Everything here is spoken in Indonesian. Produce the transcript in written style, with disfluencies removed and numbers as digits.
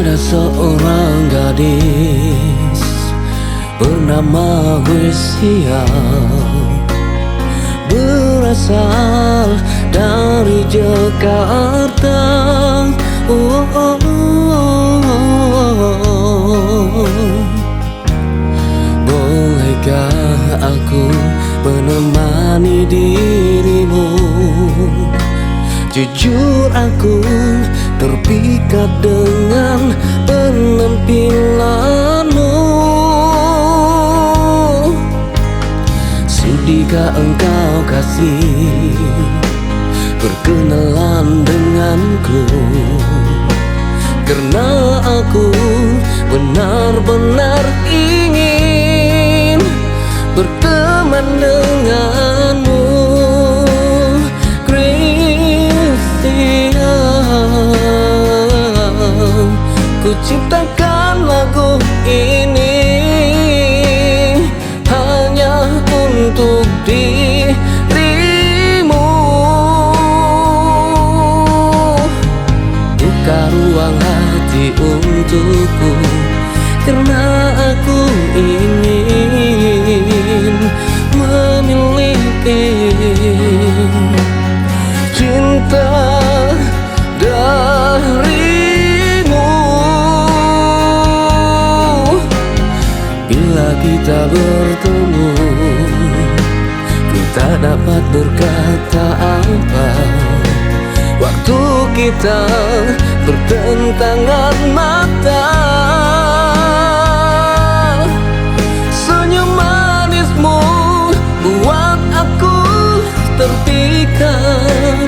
Ada seorang gadis bernama Gracia, berasal dari Jakarta. Bolehkah aku menemani dirimu? Jujur aku terpikat dengan penampilanmu. Sudikah engkau kasih berkenalan denganku? Karena aku benar-benar ingin berteman denganmu, Gracia. Ku ciptakan lagu ini hanya untuk dirimu. Buka ruang hati untukku, karena aku ingin memiliki cinta darimu. Bila kita bertemu, ku tak dapat berkata apa. Waktu kita bertentangan mata. Senyum manismu buat aku terpikat